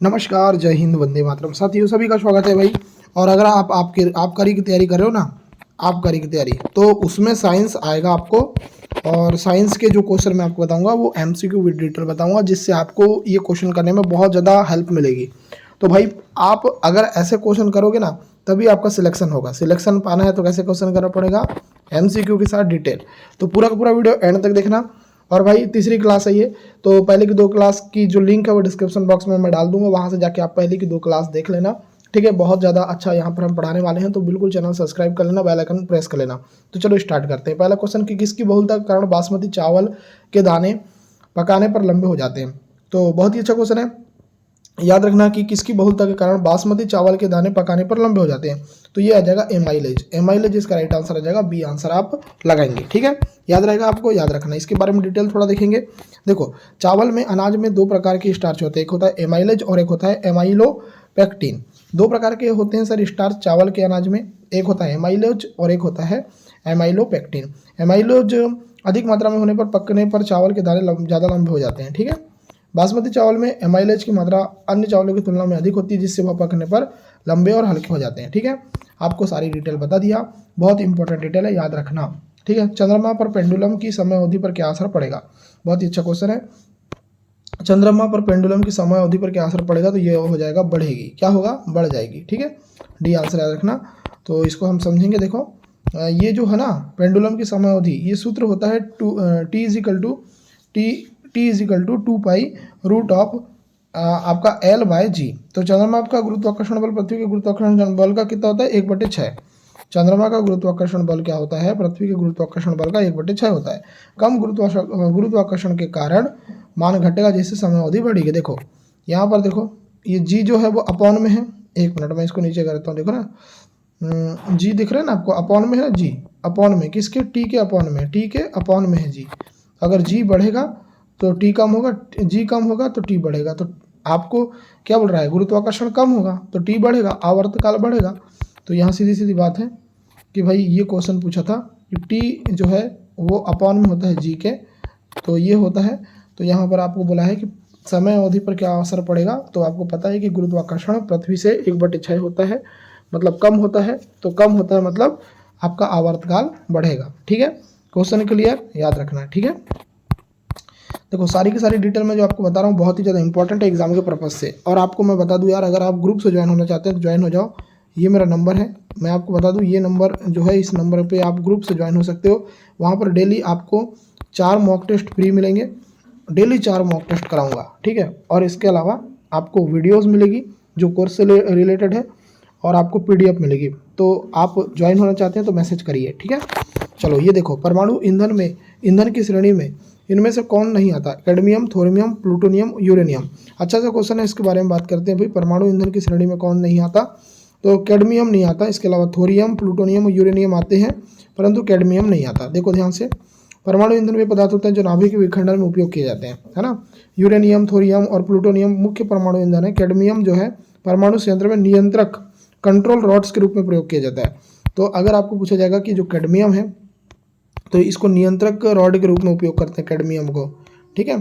नमस्कार, जय हिंद, वंदे मातरम। साथियों सभी का स्वागत है भाई। और अगर आप आबकारी की तैयारी कर रहे हो ना, आबकारी की तैयारी, तो उसमें साइंस आएगा आपको। और साइंस के जो क्वेश्चन मैं आपको बताऊंगा वो एमसीक्यू विद डिटेल बताऊंगा, जिससे आपको ये क्वेश्चन करने में बहुत ज़्यादा हेल्प मिलेगी। तो भाई आप अगर ऐसे क्वेश्चन करोगे ना तभी आपका सिलेक्शन होगा। सिलेक्शन पाना है तो कैसे क्वेश्चन करना पड़ेगा, एमसीक्यू के साथ डिटेल। तो पूरा का पूरा वीडियो एंड तक देखना। और भाई तीसरी क्लास है ये, तो पहले की 2 क्लास की जो लिंक है वो डिस्क्रिप्शन बॉक्स में मैं डाल दूंगा, वहाँ से जाके आप पहले की 2 क्लास देख लेना। ठीक है, बहुत ज़्यादा अच्छा यहाँ पर हम पढ़ाने वाले हैं, तो बिल्कुल चैनल सब्सक्राइब कर लेना, बेल आइकन प्रेस कर लेना। तो चलो स्टार्ट करते हैं। पहला क्वेश्चन कि किसकी बहुलता के कारण बासमती चावल के दाने पकाने पर लंबे हो जाते हैं। तो बहुत ही अच्छा क्वेश्चन है। याद रखना कि किसकी बहुलता के कारण बासमती चावल के दाने पकाने पर लंबे हो जाते हैं। तो ये आ जाएगा एमाइलेज। एमाइलेज इसका राइट आंसर आ जाएगा, बी आंसर आप लगाएंगे। ठीक है, याद रहेगा आपको, याद रखना। इसके बारे में डिटेल थोड़ा देखेंगे। देखो, चावल में, अनाज में 2 प्रकार के स्टार्च होते हैं, एक होता है एमाइलेज और एक होता है एमाइलोपेक्टिन। 2 प्रकार के होते हैं सर स्टार्च चावल के अनाज में, एक होता है एमाइलेज और एक होता है एमाइलोपेक्टिन। एमाइलोज अधिक मात्रा में होने पर पकने पर चावल के दाने ज़्यादा लंबे हो जाते हैं। ठीक है, बासमती चावल में एमाइलेज की मात्रा अन्य चावलों की तुलना में अधिक होती है, जिससे वह पकने पर लंबे और हल्के हो जाते हैं। ठीक है, आपको सारी डिटेल बता दिया, बहुत इंपॉर्टेंट डिटेल है, याद रखना। ठीक है, चंद्रमा पर पेंडुलम की समय अवधि पर क्या असर पड़ेगा। बहुत ही अच्छा क्वेश्चन है। चंद्रमा पर पेंडुलम की समय अवधि पर क्या असर पड़ेगा, तो ये हो जाएगा बढ़ेगी। क्या होगा, बढ़ जाएगी। ठीक है, डी आंसर याद रखना। तो इसको हम समझेंगे। देखो, ये जो है ना पेंडुलम की समय अवधि, ये सूत्र होता है T is equal to 2 pi root of आपका एल बाय जी। तो चंद्रमा का गुरुत्वाकर्षण बल पृथ्वी के गुरुत्वाकर्षण बल का कितना होता है, 1/6। चंद्रमा का गुरुत्वाकर्षण बल क्या होता है, पृथ्वी के गुरुत्वाकर्षण बल का 1/6 होता है। कम गुरुत्वाकर्षण के कारण मान घटेगा, जैसे समय अवधि बढ़ेगी। देखो यहाँ पर, देखो ये जी जो है वो अपॉन में है। एक मिनट, मैं इसको नीचे करता हूँ। देखो ना, जी दिख रहा है ना आपको, अपॉन में है जी, अपॉन में किसके, टी के अपॉन में, टी के अपॉन में है जी। अगर जी बढ़ेगा तो टी कम होगा, जी कम होगा तो टी बढ़ेगा। तो आपको क्या बोल रहा है, गुरुत्वाकर्षण कम होगा तो टी बढ़ेगा, आवर्तकाल बढ़ेगा। तो यहाँ सीधी सीधी बात है कि भाई ये क्वेश्चन पूछा था कि टी जो है वो अपॉन में होता है जी के, तो ये होता है। तो यहाँ पर आपको बोला है कि समय अवधि पर क्या असर पड़ेगा, तो आपको पता है कि गुरुत्वाकर्षण पृथ्वी से 1/6 होता है, मतलब कम होता है। तो कम होता है मतलब आपका आवर्तकाल बढ़ेगा। ठीक है, क्वेश्चन क्लियर, याद रखना। ठीक है, देखो सारी की सारी डिटेल में जो आपको बता रहा हूँ बहुत ही ज़्यादा इंपॉर्टेंट है एग्जाम के पर्पज से। और आपको मैं बता दूँ यार, अगर आप ग्रुप से ज्वाइन होना चाहते हैं तो ज्वाइन हो जाओ। ये मेरा नंबर है, मैं आपको बता दूँ, ये नंबर जो है, इस नंबर पे आप ग्रुप से ज्वाइन हो सकते हो। वहाँ पर डेली आपको 4 मॉक टेस्ट फ्री मिलेंगे, डेली 4 मॉक टेस्ट कराऊंगा। ठीक है, और इसके अलावा आपको वीडियोज़ मिलेगी जो कोर्स से रिलेटेड है, और आपको PDF मिलेगी। तो आप ज्वाइन होना चाहते हैं तो मैसेज करिए। ठीक है, चलो ये देखो, परमाणु ईंधन में, ईंधन की श्रेणी में इनमें से कौन नहीं आता, कैडमियम, थोरियम, प्लूटोनियम, यूरेनियम। अच्छा सा क्वेश्चन है, इसके बारे में बात करते हैं भाई। परमाणु ईंधन की श्रेणी में कौन नहीं आता, तो कैडमियम नहीं आता। इसके अलावा थोरियम, प्लूटोनियम और यूरेनियम आते हैं, परंतु कैडमियम नहीं आता। देखो ध्यान से, परमाणु ईंधन वे पदार्थ होते हैं जो नाभिक के विखंडन में उपयोग किए जाते हैं, है ना। यूरेनियम, थोरियम और प्लूटोनियम मुख्य परमाणु ईंधन है। कैडमियम जो है परमाणु संयंत्र में नियंत्रक, कंट्रोल रॉड्स के रूप में प्रयोग किया जाता है। तो अगर आपको पूछा जाएगा कि जो कैडमियम है, तो इसको नियंत्रक रॉड के रूप में उपयोग करते हैं कैडमियम को। ठीक है,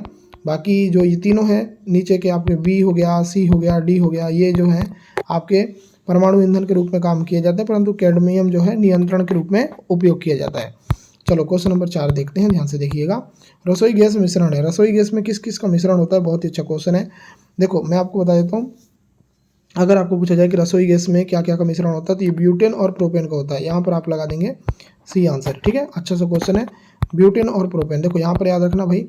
बाकी जो ये तीनों हैं नीचे के, आपके बी हो गया, सी हो गया, डी हो गया, ये जो है आपके परमाणु ईंधन के रूप में काम किए जाते हैं, परंतु कैडमियम जो है नियंत्रण के रूप में उपयोग किया जाता है। चलो क्वेश्चन नंबर 4 देखते हैं, ध्यान से देखिएगा। रसोई गैस मिश्रण है, रसोई गैस में किस किस का मिश्रण होता है, बहुत ही अच्छा क्वेश्चन है। देखो मैं आपको बता देता हूँ, अगर आपको पूछा जाए कि रसोई गैस में क्या क्या का मिश्रण होता है, तो ये ब्यूटेन और प्रोपेन का होता है। यहाँ पर आप लगा देंगे सी आंसर। ठीक है, अच्छा सा क्वेश्चन है, ब्यूटेन और प्रोपेन। देखो यहाँ पर याद रखना भाई,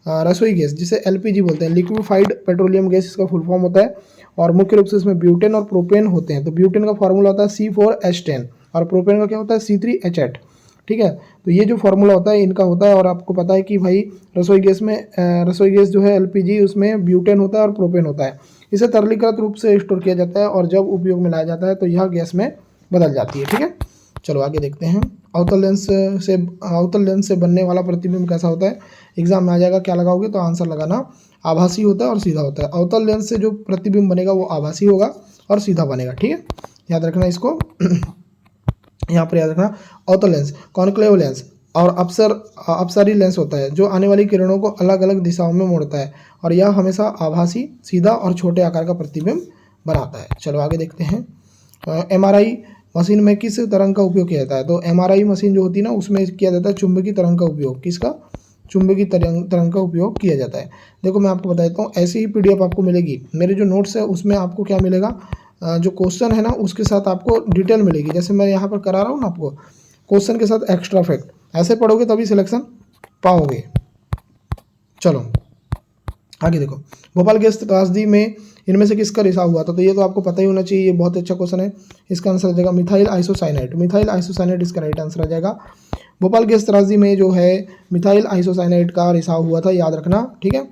रसोई गैस जिसे LPG बोलते हैं, लिक्विफाइड पेट्रोलियम गैस इसका फुल फॉर्म होता है, और मुख्य रूप से इसमें ब्यूटेन और प्रोपेन होते हैं। तो ब्यूटेन का फॉर्मूला होता है C4H10 और प्रोपेन का क्या होता है C3H8। ठीक है, तो ये जो फार्मूला होता है इनका होता है। और आपको पता है कि भाई रसोई गैस में, रसोई गैस जो है LPG, उसमें ब्यूटेन होता है और प्रोपेन होता है। इसे तरलीकृत रूप से स्टोर किया जाता है, और जब उपयोग में लाया जाता है तो यह गैस में बदल जाती है। ठीक है, चलो आगे देखते हैं। अवतल लेंस से बनने वाला प्रतिबिंब कैसा होता है, एग्जाम में आ जाएगा, क्या लगाओगे, तो आंसर लगाना आभासी होता है और सीधा होता है। अवतल लेंस से जो प्रतिबिंब बनेगा वो आभासी होगा और सीधा बनेगा। ठीक है, याद रखना इसको। यहाँ पर याद रखना, अवतल लेंस, कॉन्क्लेव लेंस, और अपसरी लेंस होता है जो आने वाली किरणों को अलग अलग दिशाओं में मोड़ता है और यह हमेशा आभासी, सीधा और छोटे आकार का प्रतिबिंब बनाता है। चलो आगे देखते हैं। एमआरआई मशीन में किस तरंग का उपयोग किया जाता है? तो एमआरआई मशीन जो होती है ना, उसमें किया जाता है चुंबकीय तरंग का उपयोग। किसका? चुंबकीय तरंग का उपयोग किया जाता है। देखो मैं आपको बता देता हूँ, ऐसी ही पीडीएफ आपको मिलेगी। मेरे जो नोट्स है उसमें आपको क्या मिलेगा, जो क्वेश्चन है ना उसके साथ आपको डिटेल मिलेगी। जैसे मैं यहाँ पर करा रहा हूँ ना आपको, क्वेश्चन के साथ एक्स्ट्रा फैक्ट, ऐसे पढ़ोगे तभी सिलेक्शन पाओगे। चलो आगे देखो, भोपाल गैस त्रासदी में इनमें से किसका रिसाव हुआ था? तो ये तो आपको पता ही होना चाहिए, ये बहुत अच्छा क्वेश्चन है। इसका आंसर आ जाएगा मिथाइल आइसोसाइनेट। मिथाइल आइसोसाइनेट इसका राइट आंसर आ जाएगा। भोपाल गैस त्रासदी में जो है मिथाइल आइसोसाइनेट का रिसाव हुआ था, याद रखना, ठीक है।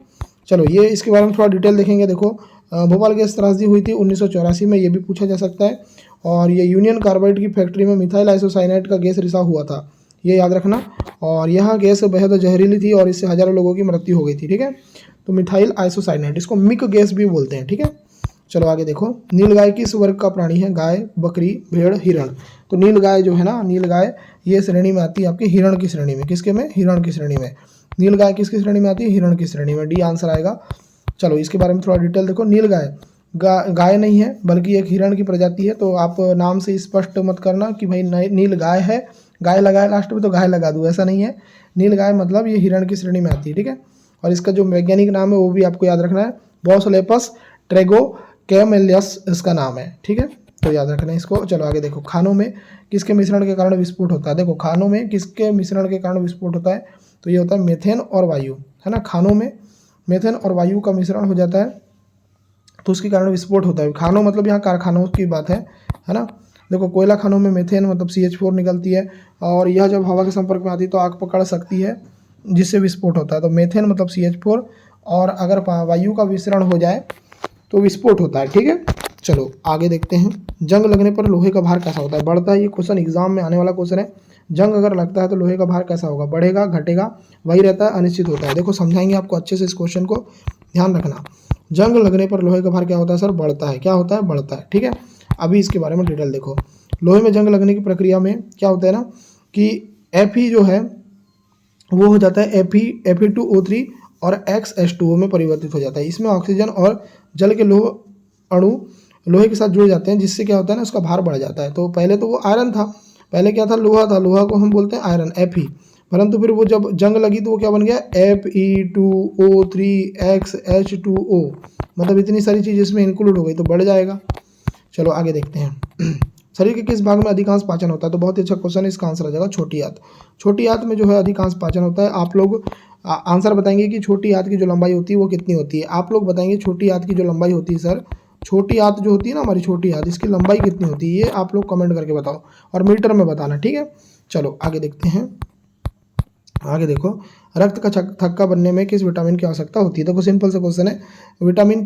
चलो ये इसके बारे में थोड़ा डिटेल देखेंगे। देखो भोपाल गैस त्रासदी हुई थी 1984 में, ये भी पूछा जा सकता है। और ये यूनियन कार्बाइड की फैक्ट्री में मिथाइल आइसोसाइनेट का गैस रिसाव हुआ था, ये याद रखना। और यह गैस बेहद जहरीली थी और इससे हजारों लोगों की मृत्यु हो गई थी, ठीक है। तो मिथाइल आइसोसाइनेट, इसको मिक गैस भी बोलते हैं, ठीक है। चलो आगे देखो, नीलगाय किस वर्ग का प्राणी है? गाय, बकरी, भेड़, हिरण। तो नीलगाय जो है ना, नीलगाय ये श्रेणी में आती है आपकी हिरण की श्रेणी में। किसके में? हिरण की श्रेणी में। नीलगाय किसकी श्रेणी में आती है? हिरण की श्रेणी में। डी आंसर आएगा। चलो इसके बारे में थोड़ा डिटेल देखो। नीलगाय गाय नहीं है बल्कि एक हिरण की प्रजाति है। तो आप नाम से स्पष्ट मत करना कि भाई नील गाय है, गाय लगाए लास्ट में तो गाय लगा दूँ, ऐसा नहीं है। नील गाय मतलब ये हिरण की श्रेणी में आती है, ठीक है। और इसका जो वैज्ञानिक नाम है वो भी आपको याद रखना है, बॉसलेपस ट्रेगोकेमेलियस इसका नाम है, ठीक है। तो याद रखना है इसको। चलो आगे देखो, खानों में किसके मिश्रण के कारण विस्फोट होता है? देखो खानों में किसके मिश्रण के कारण विस्फोट होता है? तो ये होता है मेथेन और वायु, है ना। खानों में मेथेन और वायु का मिश्रण हो जाता है तो उसके कारण विस्फोट होता है। खानों मतलब यहाँ कारखानों की बात है ना। देखो कोयला खानों में मेथेन मतलब CH4 निकलती है और यह जब हवा के संपर्क में आती है तो आग पकड़ सकती है जिससे विस्फोट होता है। तो मेथेन मतलब CH4 और अगर वायु का मिश्रण हो जाए तो विस्फोट होता है, ठीक है। चलो आगे देखते हैं, जंग लगने पर लोहे का भार कैसा होता है? बढ़ता है। ये क्वेश्चन एग्जाम में आने वाला क्वेश्चन है। जंग अगर लगता है तो लोहे का भार कैसा होगा? बढ़ेगा, घटेगा, वही रहता है, अनिश्चित होता है। देखो समझाएंगे आपको अच्छे से इस क्वेश्चन को, ध्यान रखना। जंग लगने पर लोहे का भार क्या होता है सर? बढ़ता है। क्या होता है? बढ़ता है, ठीक है। अभी इसके बारे में डिटेल देखो। लोहे में जंग लगने की प्रक्रिया में क्या होता है ना कि Fe जो है वो हो जाता है Fe2O3 और XH2O में परिवर्तित हो जाता है। इसमें ऑक्सीजन और जल के लोह अणु लोहे के साथ जुड़ जाते हैं जिससे क्या होता है ना, उसका भार बढ़ जाता है। तो पहले तो वो आयरन था, पहले क्या था? लोहा था, लोहा को हम बोलते हैं आयरन Fe, परंतु फिर वो जब जंग लगी तो वो क्या बन गया? Fe2O3XH2O, मतलब इतनी सारी चीज़ इसमें इंक्लूड हो गई तो बढ़ जाएगा। चलो आगे देखते हैं, शरीर के किस भाग में अधिकांश पाचन होता है? तो बहुत ही अच्छा क्वेश्चन है, इसका आंसर आ जाएगा छोटी आंत। छोटी आंत में जो है अधिकांश पाचन होता है। आप लोग आंसर बताएंगे कि छोटी आंत की जो लंबाई होती है वो कितनी होती है। आप लोग बताएंगे छोटी आंत की जो लंबाई होती है सर, छोटी आंत जो होती है ना हमारी छोटी आंत, इसकी लंबाई कितनी होती है ये आप लोग कमेंट करके बताओ और मीटर में बताना, ठीक है। चलो आगे देखते हैं। आगे देखो, रक्त का थक्का बनने में किस विटामिन की आवश्यकता होती है? देखो सिंपल से क्वेश्चन है, विटामिन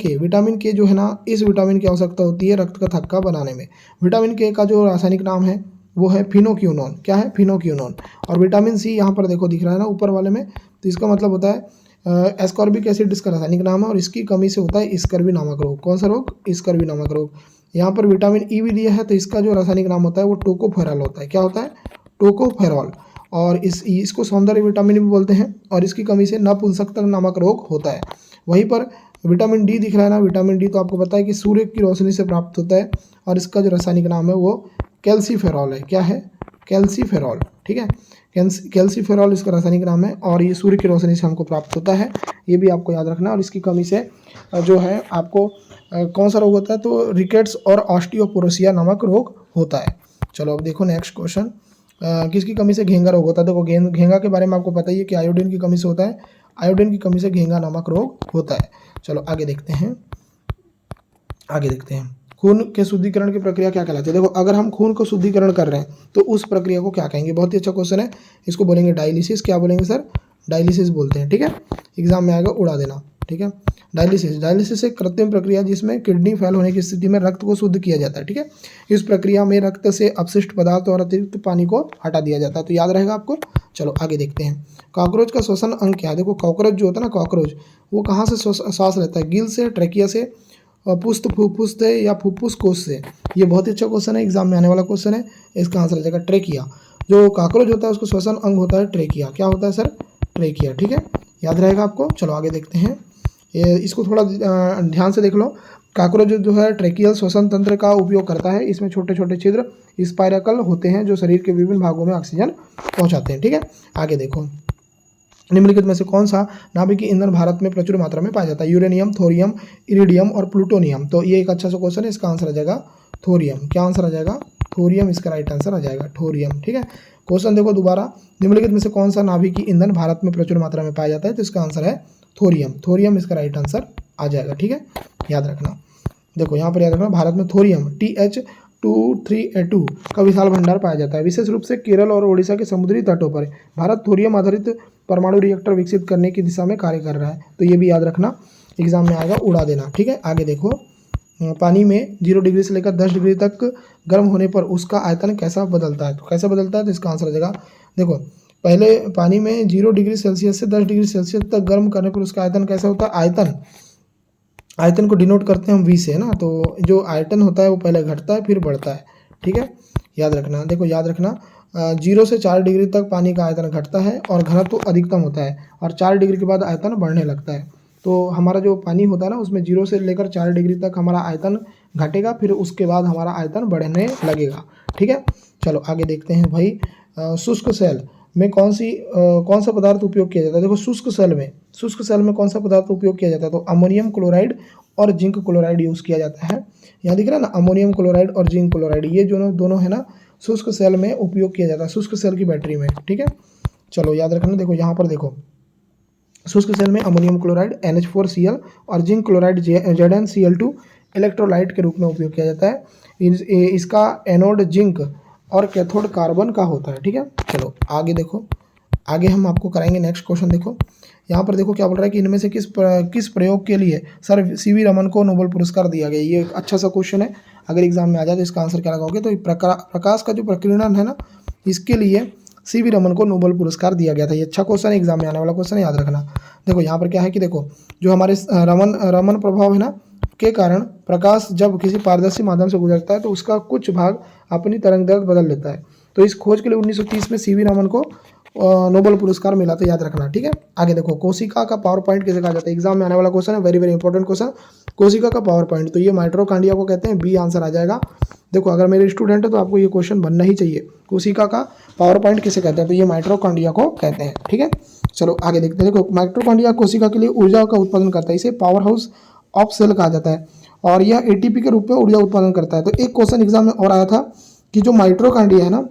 के जो है ना, इस विटामिन की आवश्यकता होती है रक्त का थक्का बनाने में। विटामिन के का जो रासायनिक नाम है वो है फिनोक्यूनोन। क्या है? फिनोक्यूनोन। और विटामिन सी यहाँ पर देखो दिख रहा है ना ऊपर वाले में, तो इसका मतलब होता है एस्कॉर्बिक एसिड इसका रासायनिक नाम है और इसकी कमी से होता है स्कर्वी नामक रोग। कौन सा रोग? स्कर्वी नामक रोग। यहाँ पर विटामिन ई भी दिया है तो इसका जो रासायनिक नाम होता है वो टोकोफेरॉल होता है। क्या होता है? टोकोफेरॉल। और इसको सौंदर्य विटामिन भी बोलते हैं और इसकी कमी से नपुंसकता नामक रोग होता है। वहीं पर विटामिन डी दिख रहा है ना, विटामिन डी तो आपको पता है कि सूर्य की रोशनी से प्राप्त होता है और इसका जो रासायनिक नाम है वो कैल्सीफेरॉल है। क्या है? कैल्सीफेरॉल, ठीक है। कैल्सीफेरॉल इसका रासायनिक नाम है और ये सूर्य की रोशनी से हमको प्राप्त होता है, ये भी आपको याद रखना। और इसकी कमी से जो है आपको कौन सा रोग होता है? तो रिकेट्स और ऑस्टियोपोरोसिया नामक रोग होता है। चलो अब देखो नेक्स्ट क्वेश्चन, किसकी कमी से घेंगा रोग होता है? देखो घेंगा के बारे में आपको पता ही है कि आयोडीन की कमी से होता है। आयोडीन की कमी से घेंगा नामक रोग होता है। चलो आगे देखते हैं। खून के शुद्धिकरण की प्रक्रिया क्या कहलाती है? देखो अगर हम खून को शुद्धिकरण कर रहे हैं तो उस प्रक्रिया को क्या कहेंगे? बहुत ही अच्छा क्वेश्चन है, इसको बोलेंगे डायलिसिस। क्या बोलेंगे सर? डायलिसिस बोलते हैं, ठीक है। एग्जाम में आएगा, उड़ा देना, ठीक है। डायलिसिस एक कृत्रिम प्रक्रिया जिसमें किडनी फेल होने की स्थिति में रक्त को शुद्ध किया जाता है, ठीक है। इस प्रक्रिया में रक्त से अपशिष्ट पदार्थ और अतिरिक्त पानी को हटा दिया जाता है, तो याद रहेगा आपको। चलो आगे देखते हैं, कॉकरोच का श्वसन अंग क्या है? देखो कॉकरोच जो होता है ना, कॉकरोच वो कहाँ से सांस लेता है? गिल से, ट्रेकिया से, पुस्त फुफ्फुस से या फुफ्फुस कोश से? ये बहुत ही अच्छा क्वेश्चन है, एग्जाम में आने वाला क्वेश्चन है। इसका आंसर आ जाएगा ट्रेकिया। जो कॉकरोच होता है उसको श्वसन अंग होता है ट्रेकिया। क्या होता है सर? ट्रेकिया। ठीक है, याद रहेगा आपको। चलो आगे देखते हैं, इसको थोड़ा ध्यान से देख लो। कॉकरोच जो है ट्रेकियल श्वसन तंत्र का उपयोग करता है। इसमें छोटे छोटे छिद्र स्पाइरकल होते हैं जो शरीर के विभिन्न भागों में ऑक्सीजन पहुंचाते हैं। ठीक है, आगे देखो, निम्नलिखित में से कौन सा नाभिकीय ईंधन भारत में प्रचुर मात्रा में पाया जाता है? यूरेनियम, थोरियम, इरिडियम और प्लूटोनियम। तो ये एक अच्छा सा क्वेश्चन है, इसका आंसर आ जाएगा थोरियम। क्या आंसर आ जाएगा? थोरियम इसका राइट आंसर आ जाएगा, थोरियम। ठीक है, क्वेश्चन देखो दोबारा, निम्नलिखित में से कौन सा नाभिकीय ईंधन भारत में प्रचुर मात्रा में पाया जाता है? तो इसका आंसर है थोरियम। थोरियम इसका राइट आंसर आ जाएगा। ठीक है, याद रखना। देखो यहाँ पर याद रखना, भारत में थोरियम TH23A2 का विशाल भंडार पाया जाता है। विशेष रूप से केरल और ओडिशा के समुद्री तटों पर भारत थोरियम आधारित परमाणु रिएक्टर विकसित करने की दिशा में कार्य कर रहा है। तो ये भी याद रखना, एग्जाम में आएगा, उड़ा देना। ठीक है, आगे देखो, पानी में 0 डिग्री से लेकर 10 डिग्री तक गर्म होने पर उसका आयतन कैसा बदलता है? तो कैसा बदलता है? तो इसका आंसर आ जाएगा, देखो पहले पानी में 0 डिग्री सेल्सियस से 10 डिग्री सेल्सियस तक गर्म करने पर उसका आयतन कैसा होता है? आयतन को डिनोट करते हैं हम V से, है ना। तो जो आयतन होता है वो पहले घटता है फिर बढ़ता है। ठीक है, याद रखना। देखो याद रखना, 0 से 4 डिग्री तक पानी का आयतन घटता है और घनत्व अधिकतम होता है, और 4 डिग्री के बाद आयतन बढ़ने लगता है। तो हमारा जो पानी होता है ना, उसमें 0 से लेकर 4 डिग्री तक हमारा आयतन घटेगा, फिर उसके बाद हमारा आयतन बढ़ने लगेगा। ठीक है, चलो आगे देखते हैं भाई, शुष्क सेल में कौन सा पदार्थ उपयोग किया जाता है? देखो शुष्क सेल में कौन सा पदार्थ उपयोग किया जाता है? तो अमोनियम क्लोराइड और जिंक क्लोराइड यूज़ किया जाता है। यहाँ दिख रहा है ना, अमोनियम क्लोराइड और जिंक क्लोराइड, ये जो दोनों है ना, शुष्क सेल में उपयोग किया जाता है, शुष्क सेल की बैटरी में। ठीक है, चलो याद रखना। देखो यहाँ पर देखो, शुष्क सेल में अमोनियम क्लोराइड NH4Cl और जिंक क्लोराइड ZnCl2 इलेक्ट्रोलाइट के रूप में उपयोग किया जाता है। इसका एनोड जिंक और कैथोड कार्बन का होता है। ठीक है, चलो आगे देखो, आगे हम आपको कराएंगे नेक्स्ट क्वेश्चन। देखो यहाँ पर देखो क्या बोल रहा है कि इनमें से किस प्रयोग के लिए सर CV रमन को नोबेल पुरस्कार दिया गया? ये एक अच्छा सा क्वेश्चन है, अगर एग्जाम में आ जाए तो इसका आंसर क्या लगाओगे? तो प्रकाश का जो प्रकीर्णन है ना, इसके लिए CV रमन को नोबेल पुरस्कार दिया गया था। ये अच्छा क्वेश्चन है, एग्जाम में आने वाला क्वेश्चन है, याद रखना। देखो यहाँ पर क्या है कि देखो, जो हमारे रमन प्रभाव है ना के कारण प्रकाश जब किसी पारदर्शी माध्यम से गुजरता है तो उसका कुछ भाग अपनी तरंगदैर्घ्य बदल लेता है। तो इस खोज के लिए 1930 में CV रमन को नोबेल पुरस्कार मिला था, याद रखना। ठीक है, आगे देखो, कोशिका का पावर पॉइंट किसे कहा जाता है? एग्जाम में आने वाला क्वेश्चन है, वेरी वेरी इंपॉर्टेंट क्वेश्चन। कोशिका का पावर पॉइंट, तो ये माइटोकॉन्ड्रिया को कहते हैं, B आंसर आ जाएगा। देखो अगर मेरे स्टूडेंट है तो आपको ये क्वेश्चन बनना ही चाहिए, कोशिका का पावर पॉइंट किसे कहते हैं? तो ये माइटोकॉन्ड्रिया को कहते हैं। ठीक है, चलो आगे देखते हैं। देखो माइटोकॉन्ड्रिया कोशिका के लिए ऊर्जा का उत्पादन करता है, इसे पावर हाउस ऑफ सेल कहा जाता है, और यह ATP के रूप में ऊर्जा उत्पादन करता है। तो एक क्वेश्चन एग्जाम में और आया था कि जो माइटोकॉन्ड्रिया है ना,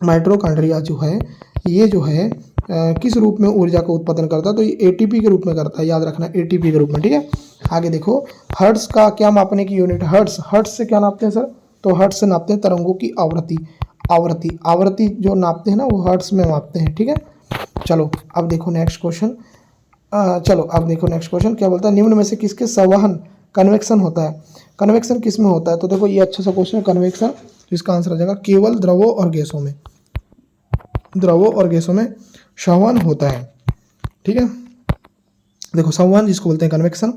माइटोकॉन्ड्रिया जो है ये जो है किस रूप में ऊर्जा का उत्पादन करता है? तो ये ATP के रूप में करता है, याद रखना, ATP के रूप में। ठीक है, आगे देखो, हर्ट्ज का क्या मापने की यूनिट? हर्ट्ज से क्या नापते हैं सर? तो हर्ट्ज से नापते हैं तरंगों की आवृत्ति जो नापते हैं ना, वो हर्ट्ज में मापते हैं। ठीक है, चलो अब देखो नेक्स्ट क्वेश्चन। क्या बोलता है? निम्न में से किसके संवहन कन्वेक्शन होता है? कन्वेक्शन किस में होता है? तो देखो ये अच्छा सा क्वेश्चन है, कन्वेक्शन। तो इसका आंसर आ जाएगा केवल द्रवों और गैसों में संवहन होता है। ठीक है, देखो संवहन जिसको बोलते हैं कन्वेक्शन,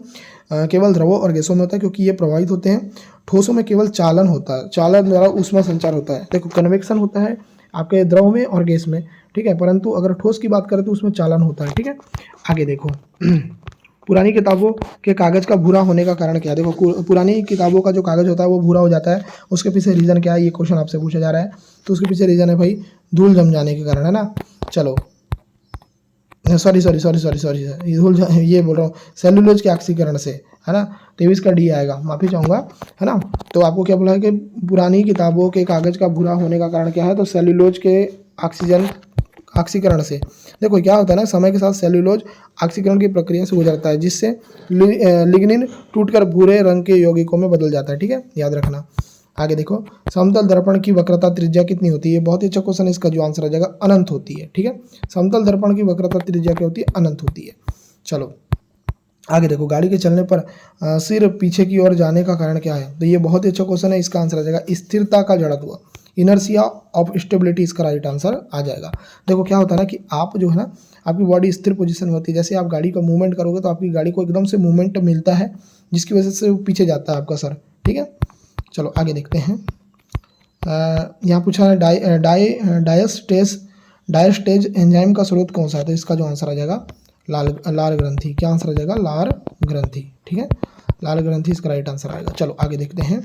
केवल द्रवों और गैसों में होता है क्योंकि ये प्रवाहित होते हैं। ठोसों में केवल चालन होता है, चालन द्वारा ऊष्मा संचार होता है। देखो कन्वेक्शन होता है आपके द्रव में और गैस में, ठीक है, परंतु अगर ठोस की बात करें तो उसमें चालन होता है। ठीक है, आगे देखो, पुरानी किताबों के कागज़ का भूरा होने का कारण क्या है? देखो पुरानी किताबों का जो कागज़ होता है वो भूरा हो जाता है, उसके पीछे रीज़न क्या है? ये क्वेश्चन आपसे पूछा जा रहा है। तो उसके पीछे रीज़न है भाई धूल जम जाने के कारण, है ना। चलो सॉरी ये बोल रहा हूँ, सेलुलोज के ऑक्सीकरण से, है ना। 23 का D आएगा, माफ़ी चाहूँगा, है ना। तो आपको क्या बोला है कि पुरानी किताबों के कागज़ का भूरा होने का कारण क्या है? तो सेलुलोज के ऑक्सीकरण से। देखो क्या होता है ना, समय के साथ सेलुलोज ऑक्सीकरण की प्रक्रिया से गुजरता है, जिससे लिग्निन टूटकर भूरे रंग के यौगिकों में बदल जाता है। ठीक है, याद रखना। आगे देखो, समतल दर्पण की वक्रता त्रिज्या कितनी होती है? बहुत ही अच्छा क्वेश्चन है, इसका जो आंसर आ जाएगा अनंत होती है। ठीक है, समतल दर्पण की वक्रता त्रिज्या क्या होती है? अनंत होती है। चलो आगे देखो, गाड़ी के चलने पर सिर पीछे की ओर जाने का कारण क्या है? तो ये बहुत ही अच्छा क्वेश्चन है, इसका आंसर आ जाएगा स्थिरता का जड़त्व, इनर्शिया ऑफ स्टेबिलिटी, इसका राइट आंसर आ जाएगा। देखो क्या होता है ना कि आप जो है ना, आपकी बॉडी स्थिर पोजीशन में होती है, जैसे आप गाड़ी का मूवमेंट करोगे तो आपकी गाड़ी को एकदम से मूवमेंट मिलता है, जिसकी वजह से वो पीछे जाता है आपका सर। ठीक है, चलो आगे देखते हैं। यहाँ पूछा है डायस्टेज एंजाइम का स्रोत कौन सा है, तो इसका जो आंसर आ जाएगा लाल ग्रंथि। क्या आंसर आ जाएगा? लाल ग्रंथि। ठीक है, लाल ग्रंथि इसका राइट आंसर आएगा। चलो आगे देखते हैं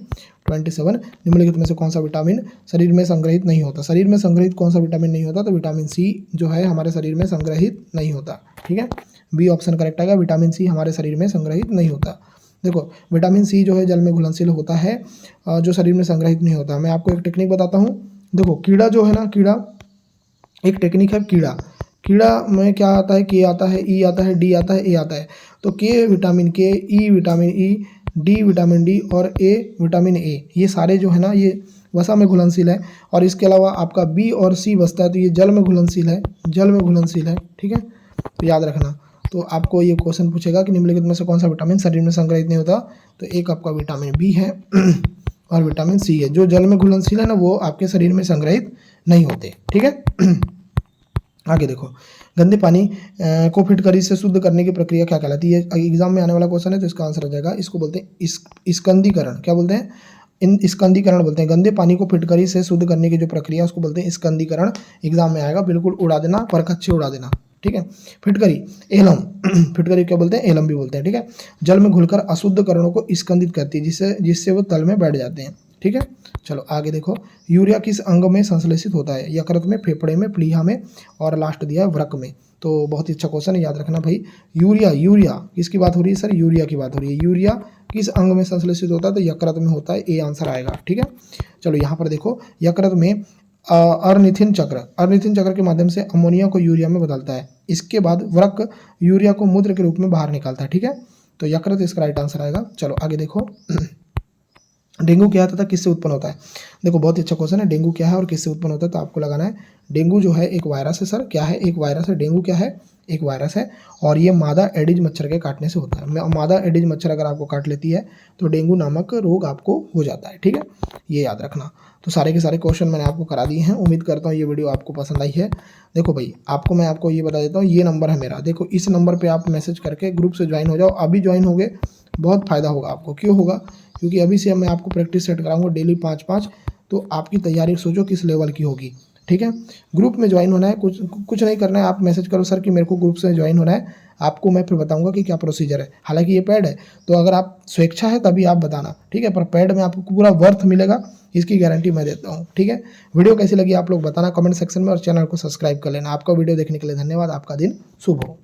27, निम्नलिखित में से कौन सा विटामिन शरीर में संग्रहित नहीं होता? शरीर में संग्रहित कौन सा विटामिन नहीं होता? तो विटामिन सी जो है हमारे शरीर में संग्रहित नहीं होता। ठीक है, बी ऑप्शन करेक्ट आएगा, विटामिन सी हमारे शरीर में संग्रहित नहीं होता। देखो विटामिन सी जो है जल में घुलनशील होता है, जो शरीर में संग्रहित नहीं होता। मैं आपको एक टेक्निक बताता हूँ। देखो कीड़ा जो है ना, कीड़ा एक टेक्निक है। कीड़ा में क्या आता है? के आता है, ई आता है, डी आता है, ए आता है। तो के विटामिन के, E vitamin E, D vitamin D और ए विटामिन ए, ये सारे जो है ना ये वसा में घुलनशील है। और इसके अलावा आपका बी और सी बचता है, तो ये जल में घुलनशील है, जल में घुलनशील है। ठीक है, तो याद रखना। तो आपको ये क्वेश्चन पूछेगा कि निम्नलिखित में से कौन सा विटामिन शरीर में संग्रहित नहीं होता? तो एक आपका विटामिन बी है और विटामिन सी है। जो जल में घुलनशील है ना, वो आपके शरीर में संग्रहित नहीं होते। ठीक है आगे देखो, गंदे पानी को फिटकरी से शुद्ध करने की प्रक्रिया क्या कहलाती है? एग्जाम में आने वाला क्वेश्चन है, तो इसका आंसर आ जाएगा, इसको बोलते हैं स्कंदीकरण। क्या बोलते हैं? स्कंदीकरण बोलते हैं। गंदे पानी को फिटकरी से शुद्ध करने की जो प्रक्रिया उसको बोलते हैं स्कंदीकरण। एग्जाम में आएगा, बिल्कुल उड़ा देना, परखच्चे उड़ा देना। ठीक है, फिटकरी एलम फिटकरी क्या बोलते हैं? एलम भी बोलते हैं। ठीक है, जल में घुलकर अशुद्ध कणों को स्कंदित करती है, जिससे वो तल में बैठ जाते हैं। ठीक है, चलो आगे देखो, यूरिया किस अंग में संश्लेषित होता है? यकृत में, फेफड़े में, प्लीहा में और लास्ट दिया है वृक्क में। तो बहुत ही अच्छा क्वेश्चन है, याद रखना भाई। यूरिया किसकी बात हो रही है सर? यूरिया की बात हो रही है। यूरिया किस अंग में संश्लेषित होता है? तो यकृत में होता है, ए आंसर आएगा। ठीक है, चलो यहाँ पर देखो, यकृत में अर्निथिन चक्र के माध्यम से अमोनिया को यूरिया में बदलता है। इसके बाद वृक्क यूरिया को मूत्र के रूप में बाहर निकालता है। ठीक है, तो यकृत इसका राइट आंसर आएगा। चलो आगे देखो, डेंगू क्या है तथा किससे उत्पन्न होता है? देखो बहुत ही अच्छा क्वेश्चन है, डेंगू क्या है और किससे उत्पन्न होता है? तो आपको लगाना है, डेंगू जो है एक वायरस है सर। क्या है? एक वायरस है। डेंगू क्या है? एक वायरस है, और ये मादा एडिज मच्छर के काटने से होता है। मादा एडिज मच्छर अगर आपको काट लेती है तो डेंगू नामक रोग आपको हो जाता है। ठीक है, ये याद रखना। तो सारे के सारे क्वेश्चन मैंने आपको करा दिए हैं। उम्मीद करता हूँ ये वीडियो आपको पसंद आई है। देखो भाई, मैं आपको ये बता देता हूँ, ये नंबर है मेरा। देखो इस नंबर पर आप मैसेज करके ग्रुप से ज्वाइन हो जाओ। अभी ज्वाइन होगे, बहुत फ़ायदा होगा आपको। क्यों होगा? क्योंकि अभी से मैं आपको प्रैक्टिस सेट कराऊंगा डेली 5-5। तो आपकी तैयारी सोचो किस लेवल की होगी। ठीक है, ग्रुप में ज्वाइन होना है, कुछ नहीं करना है। आप मैसेज करो सर कि मेरे को ग्रुप से ज्वाइन होना है, आपको मैं फिर बताऊंगा कि क्या प्रोसीजर है। हालांकि ये पेड है, तो अगर आप स्वेच्छा है तभी आप बताना। ठीक है, पर पेड में आपको पूरा वर्थ मिलेगा, इसकी गारंटी मैं देता हूँ। ठीक है, वीडियो कैसी लगी आप लोग बताना कमेंट सेक्शन में, और चैनल को सब्सक्राइब कर लेना। आपका वीडियो देखने के लिए धन्यवाद। आपका दिन शुभ हो।